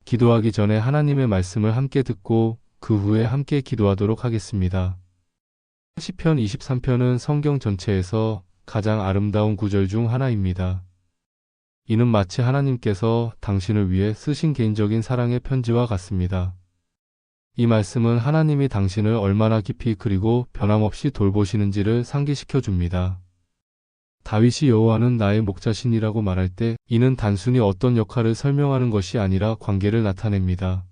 기도하기 전에 하나님의 말씀을 함께 듣고 그 후에 함께 기도하도록 하겠습니다. 시편 23편은 성경 전체에서 가장 아름다운 구절 중 하나입니다. 이는 마치 하나님께서 당신을 위해 쓰신 개인적인 사랑의 편지와 같습니다. 이 말씀은 하나님이 당신을 얼마나 깊이 그리고 변함없이 돌보시는지를 상기시켜 줍니다. 다윗이 여호와는 나의 목자시니라고 말할 때 이는 단순히 어떤 역할을 설명하는 것이 아니라 관계를 나타냅니다.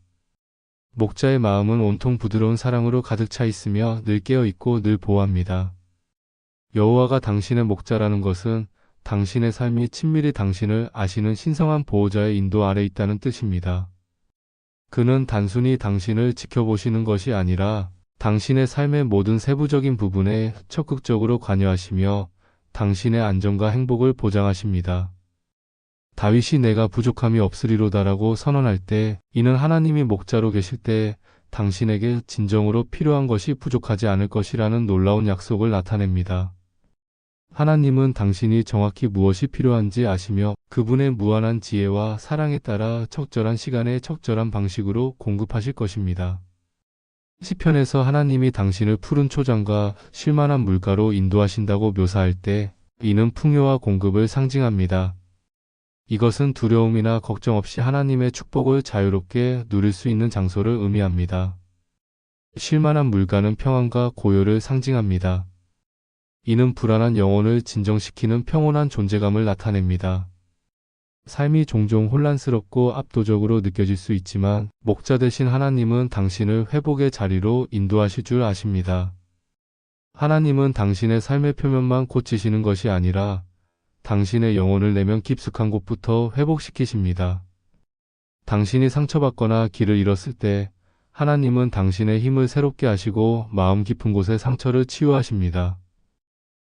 목자의 마음은 온통 부드러운 사랑으로 가득 차 있으며 늘 깨어 있고 늘 보호합니다. 여호와가 당신의 목자라는 것은 당신의 삶이 친밀히 당신을 아시는 신성한 보호자의 인도 아래 있다는 뜻입니다. 그는 단순히 당신을 지켜보시는 것이 아니라 당신의 삶의 모든 세부적인 부분에 적극적으로 관여하시며 당신의 안전과 행복을 보장하십니다. 다윗이 내가 부족함이 없으리로다라고 선언할 때 이는 하나님이 목자로 계실 때 당신에게 진정으로 필요한 것이 부족하지 않을 것이라는 놀라운 약속을 나타냅니다. 하나님은 당신이 정확히 무엇이 필요한지 아시며 그분의 무한한 지혜와 사랑에 따라 적절한 시간에 적절한 방식으로 공급하실 것입니다. 시편에서 하나님이 당신을 푸른 초장과 쉴만한 물가로 인도하신다고 묘사할 때 이는 풍요와 공급을 상징합니다. 이것은 두려움이나 걱정 없이 하나님의 축복을 자유롭게 누릴 수 있는 장소를 의미합니다. 쉴만한 물가는 평안과 고요를 상징합니다. 이는 불안한 영혼을 진정시키는 평온한 존재감을 나타냅니다. 삶이 종종 혼란스럽고 압도적으로 느껴질 수 있지만 목자 되신 하나님은 당신을 회복의 자리로 인도하실 줄 아십니다. 하나님은 당신의 삶의 표면만 고치시는 것이 아니라 당신의 영혼을 내면 깊숙한 곳부터 회복시키십니다. 당신이 상처받거나 길을 잃었을 때 하나님은 당신의 힘을 새롭게 하시고 마음 깊은 곳의 상처를 치유하십니다.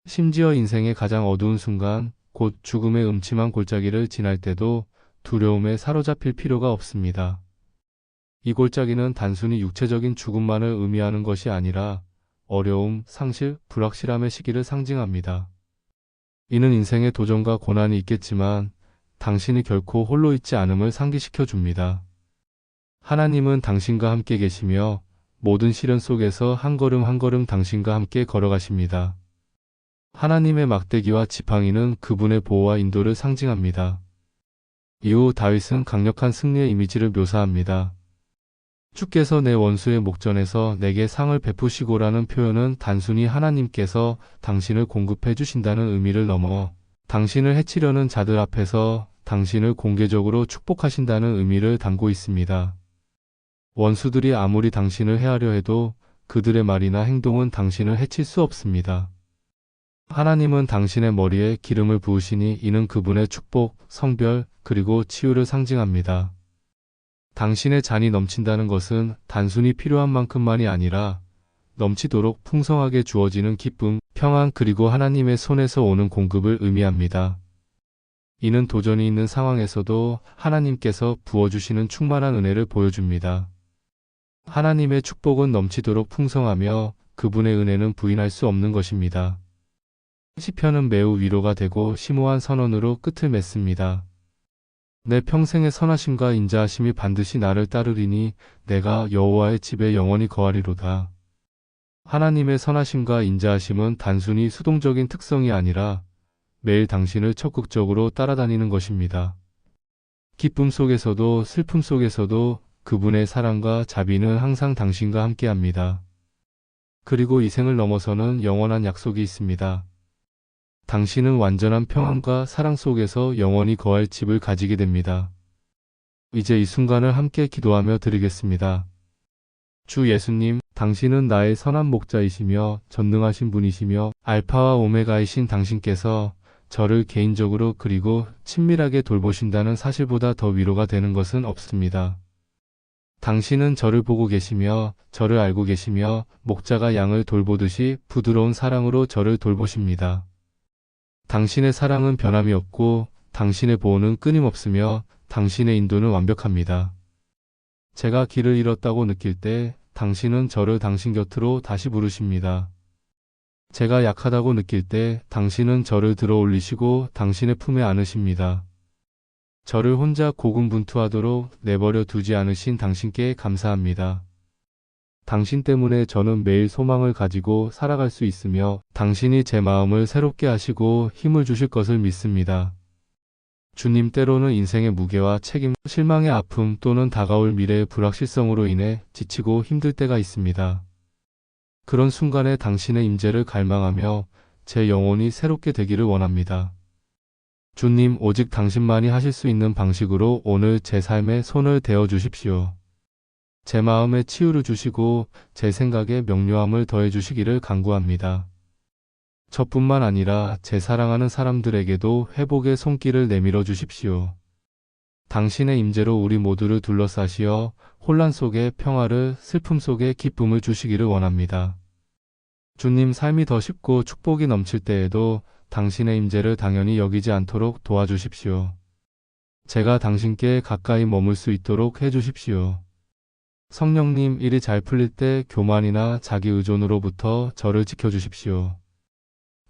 심지어 인생의 가장 어두운 순간, 곧 죽음의 음침한 골짜기를 지날 때도 두려움에 사로잡힐 필요가 없습니다. 이 골짜기는 단순히 육체적인 죽음만을 의미하는 것이 아니라 어려움, 상실, 불확실함의 시기를 상징합니다. 이는 인생의 도전과 고난이 있겠지만 당신이 결코 홀로 있지 않음을 상기시켜 줍니다. 하나님은 당신과 함께 계시며 모든 시련 속에서 한 걸음 한 걸음 당신과 함께 걸어가십니다. 하나님의 막대기와 지팡이는 그분의 보호와 인도를 상징합니다. 이후 다윗은 강력한 승리의 이미지를 묘사합니다. 주께서 내 원수의 목전에서 내게 상을 베푸시고라는 표현은 단순히 하나님께서 당신을 공급해 주신다는 의미를 넘어 당신을 해치려는 자들 앞에서 당신을 공개적으로 축복하신다는 의미를 담고 있습니다. 원수들이 아무리 당신을 해하려 해도 그들의 말이나 행동은 당신을 해칠 수 없습니다. 하나님은 당신의 머리에 기름을 부으시니 이는 그분의 축복, 성별, 그리고 치유를 상징합니다. 당신의 잔이 넘친다는 것은 단순히 필요한 만큼만이 아니라 넘치도록 풍성하게 주어지는 기쁨, 평안 그리고 하나님의 손에서 오는 공급을 의미합니다. 이는 도전이 있는 상황에서도 하나님께서 부어주시는 충만한 은혜를 보여줍니다. 하나님의 축복은 넘치도록 풍성하며 그분의 은혜는 부인할 수 없는 것입니다. 시편은 매우 위로가 되고 심오한 선언으로 끝을 맺습니다. 내 평생의 선하심과 인자하심이 반드시 나를 따르리니 내가 여호와의 집에 영원히 거하리로다. 하나님의 선하심과 인자하심은 단순히 수동적인 특성이 아니라 매일 당신을 적극적으로 따라다니는 것입니다. 기쁨 속에서도 슬픔 속에서도 그분의 사랑과 자비는 항상 당신과 함께합니다. 그리고 이 생을 넘어서는 영원한 약속이 있습니다. 당신은 완전한 평안과 사랑 속에서 영원히 거할 집을 가지게 됩니다. 이제 이 순간을 함께 기도하며 드리겠습니다. 주 예수님, 당신은 나의 선한 목자이시며 전능하신 분이시며 알파와 오메가이신 당신께서 저를 개인적으로 그리고 친밀하게 돌보신다는 사실보다 더 위로가 되는 것은 없습니다. 당신은 저를 보고 계시며 저를 알고 계시며 목자가 양을 돌보듯이 부드러운 사랑으로 저를 돌보십니다. 당신의 사랑은 변함이 없고 당신의 보호는 끊임없으며 당신의 인도는 완벽합니다. 제가 길을 잃었다고 느낄 때 당신은 저를 당신 곁으로 다시 부르십니다. 제가 약하다고 느낄 때 당신은 저를 들어 올리시고 당신의 품에 안으십니다. 저를 혼자 고군분투하도록 내버려 두지 않으신 당신께 감사합니다. 당신 때문에 저는 매일 소망을 가지고 살아갈 수 있으며 당신이 제 마음을 새롭게 하시고 힘을 주실 것을 믿습니다. 주님, 때로는 인생의 무게와 책임, 실망의 아픔 또는 다가올 미래의 불확실성으로 인해 지치고 힘들 때가 있습니다. 그런 순간에 당신의 임재를 갈망하며 제 영혼이 새롭게 되기를 원합니다. 주님, 오직 당신만이 하실 수 있는 방식으로 오늘 제 삶에 손을 대어 주십시오. 제 마음에 치유를 주시고 제 생각에 명료함을 더해 주시기를 간구합니다. 저뿐만 아니라 제 사랑하는 사람들에게도 회복의 손길을 내밀어 주십시오. 당신의 임재로 우리 모두를 둘러싸시어 혼란 속에 평화를, 슬픔 속에 기쁨을 주시기를 원합니다. 주님, 삶이 더 쉽고 축복이 넘칠 때에도 당신의 임재를 당연히 여기지 않도록 도와주십시오. 제가 당신께 가까이 머물 수 있도록 해주십시오. 성령님, 일이 잘 풀릴 때 교만이나 자기 의존으로부터 저를 지켜주십시오.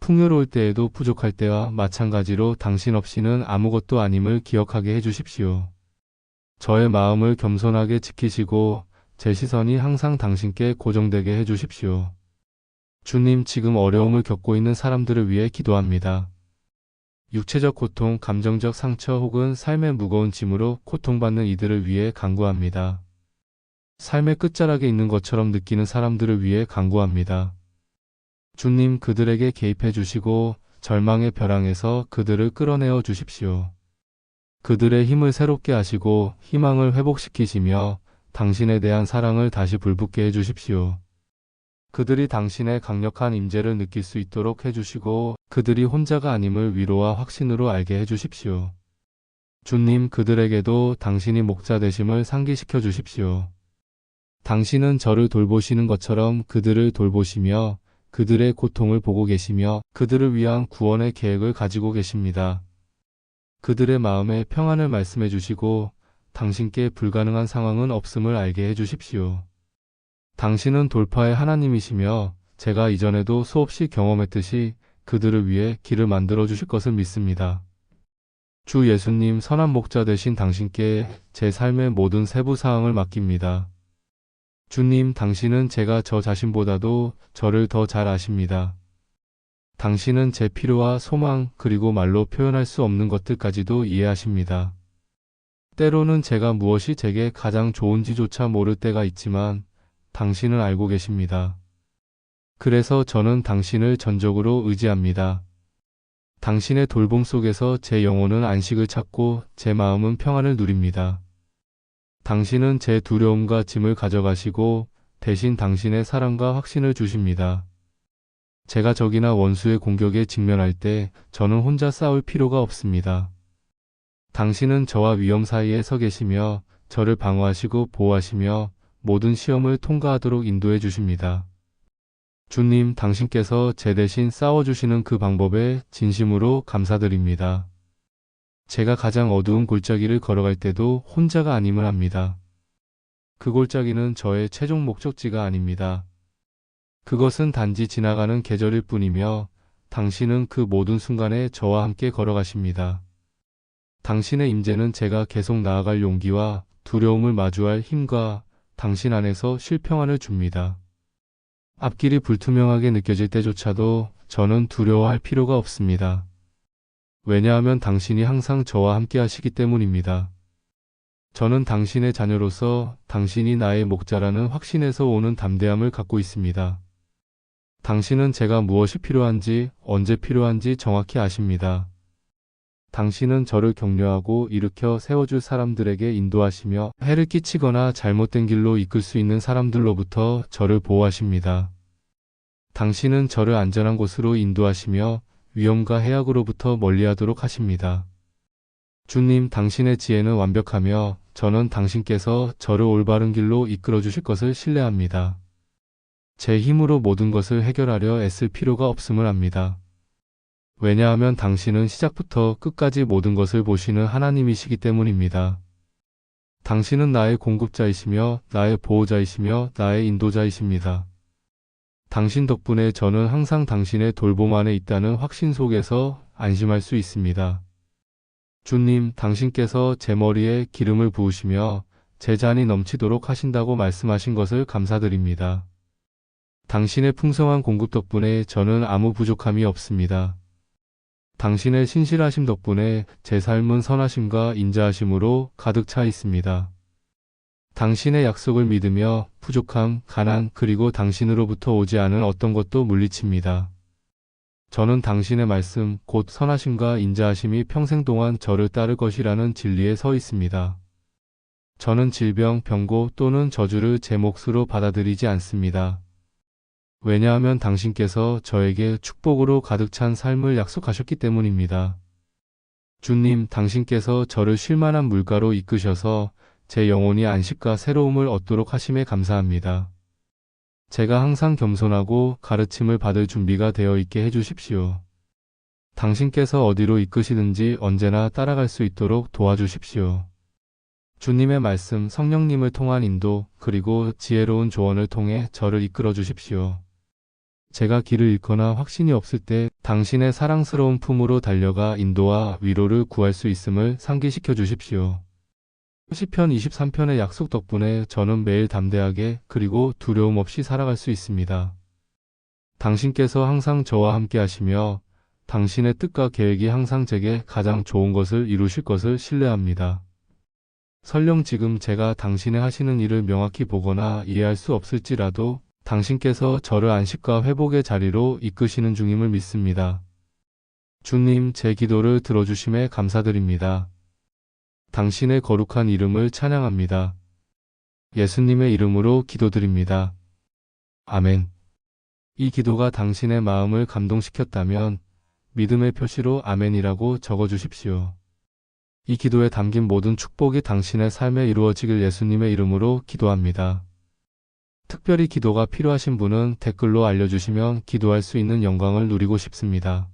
풍요로울 때에도 부족할 때와 마찬가지로 당신 없이는 아무것도 아님을 기억하게 해주십시오. 저의 마음을 겸손하게 지키시고 제 시선이 항상 당신께 고정되게 해주십시오. 주님, 지금 어려움을 겪고 있는 사람들을 위해 기도합니다. 육체적 고통, 감정적 상처 혹은 삶의 무거운 짐으로 고통받는 이들을 위해 간구합니다. 삶의 끝자락에 있는 것처럼 느끼는 사람들을 위해 간구합니다. 주님, 그들에게 개입해 주시고 절망의 벼랑에서 그들을 끌어내어 주십시오. 그들의 힘을 새롭게 하시고 희망을 회복시키시며 당신에 대한 사랑을 다시 불붙게 해 주십시오. 그들이 당신의 강력한 임재를 느낄 수 있도록 해주시고 그들이 혼자가 아님을 위로와 확신으로 알게 해주십시오. 주님, 그들에게도 당신이 목자 되심을 상기시켜 주십시오. 당신은 저를 돌보시는 것처럼 그들을 돌보시며 그들의 고통을 보고 계시며 그들을 위한 구원의 계획을 가지고 계십니다. 그들의 마음에 평안을 말씀해 주시고 당신께 불가능한 상황은 없음을 알게 해 주십시오. 당신은 돌파의 하나님이시며 제가 이전에도 수없이 경험했듯이 그들을 위해 길을 만들어 주실 것을 믿습니다. 주 예수님, 선한 목자 되신 당신께 제 삶의 모든 세부 사항을 맡깁니다. 주님, 당신은 제가 저 자신보다도 저를 더 잘 아십니다. 당신은 제 필요와 소망 그리고 말로 표현할 수 없는 것들까지도 이해하십니다. 때로는 제가 무엇이 제게 가장 좋은지조차 모를 때가 있지만 당신은 알고 계십니다. 그래서 저는 당신을 전적으로 의지합니다. 당신의 돌봄 속에서 제 영혼은 안식을 찾고 제 마음은 평안을 누립니다. 당신은 제 두려움과 짐을 가져가시고 대신 당신의 사랑과 확신을 주십니다. 제가 적이나 원수의 공격에 직면할 때 저는 혼자 싸울 필요가 없습니다. 당신은 저와 위험 사이에 서 계시며 저를 방어하시고 보호하시며 모든 시험을 통과하도록 인도해 주십니다. 주님, 당신께서 제 대신 싸워주시는 그 방법에 진심으로 감사드립니다. 제가 가장 어두운 골짜기를 걸어갈 때도 혼자가 아님을 압니다. 그 골짜기는 저의 최종 목적지가 아닙니다. 그것은 단지 지나가는 계절일 뿐이며 당신은 그 모든 순간에 저와 함께 걸어가십니다. 당신의 임재는 제가 계속 나아갈 용기와 두려움을 마주할 힘과 당신 안에서 쉴 평안을 줍니다. 앞길이 불투명하게 느껴질 때조차도 저는 두려워할 필요가 없습니다. 왜냐하면 당신이 항상 저와 함께 하시기 때문입니다. 저는 당신의 자녀로서 당신이 나의 목자라는 확신에서 오는 담대함을 갖고 있습니다. 당신은 제가 무엇이 필요한지, 언제 필요한지 정확히 아십니다. 당신은 저를 격려하고 일으켜 세워줄 사람들에게 인도하시며 해를 끼치거나 잘못된 길로 이끌 수 있는 사람들로부터 저를 보호하십니다. 당신은 저를 안전한 곳으로 인도하시며 위험과 해악으로부터 멀리하도록 하십니다. 주님, 당신의 지혜는 완벽하며 저는 당신께서 저를 올바른 길로 이끌어 주실 것을 신뢰합니다. 제 힘으로 모든 것을 해결하려 애쓸 필요가 없음을 압니다. 왜냐하면 당신은 시작부터 끝까지 모든 것을 보시는 하나님이시기 때문입니다. 당신은 나의 공급자이시며 나의 보호자이시며 나의 인도자이십니다. 당신 덕분에 저는 항상 당신의 돌봄 안에 있다는 확신 속에서 안심할 수 있습니다. 주님, 당신께서 제 머리에 기름을 부으시며 제 잔이 넘치도록 하신다고 말씀하신 것을 감사드립니다. 당신의 풍성한 공급 덕분에 저는 아무 부족함이 없습니다. 당신의 신실하심 덕분에 제 삶은 선하심과 인자하심으로 가득 차 있습니다. 당신의 약속을 믿으며 부족함, 가난, 그리고 당신으로부터 오지 않은 어떤 것도 물리칩니다. 저는 당신의 말씀, 곧 선하심과 인자하심이 평생 동안 저를 따를 것이라는 진리에 서 있습니다. 저는 질병, 병고 또는 저주를 제 몫으로 받아들이지 않습니다. 왜냐하면 당신께서 저에게 축복으로 가득 찬 삶을 약속하셨기 때문입니다. 주님, 당신께서 저를 쉴만한 물가로 이끄셔서 제 영혼이 안식과 새로움을 얻도록 하심에 감사합니다. 제가 항상 겸손하고 가르침을 받을 준비가 되어 있게 해주십시오. 당신께서 어디로 이끄시든지 언제나 따라갈 수 있도록 도와주십시오. 주님의 말씀, 성령님을 통한 인도, 그리고 지혜로운 조언을 통해 저를 이끌어 주십시오. 제가 길을 잃거나 확신이 없을 때 당신의 사랑스러운 품으로 달려가 인도와 위로를 구할 수 있음을 상기시켜 주십시오. 시편 23편의 약속 덕분에 저는 매일 담대하게 그리고 두려움 없이 살아갈 수 있습니다. 당신께서 항상 저와 함께 하시며 당신의 뜻과 계획이 항상 제게 가장 좋은 것을 이루실 것을 신뢰합니다. 설령 지금 제가 당신의 하시는 일을 명확히 보거나 이해할 수 없을지라도 당신께서 저를 안식과 회복의 자리로 이끄시는 중임을 믿습니다. 주님, 제 기도를 들어주심에 감사드립니다. 당신의 거룩한 이름을 찬양합니다. 예수님의 이름으로 기도드립니다. 아멘. 이 기도가 당신의 마음을 감동시켰다면 믿음의 표시로 아멘이라고 적어주십시오. 이 기도에 담긴 모든 축복이 당신의 삶에 이루어지길 예수님의 이름으로 기도합니다. 특별히 기도가 필요하신 분은 댓글로 알려주시면 기도할 수 있는 영광을 누리고 싶습니다.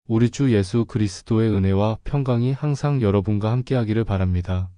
우리 주 예수 그리스도의 은혜와 평강이 항상 여러분과 함께하기를 바랍니다.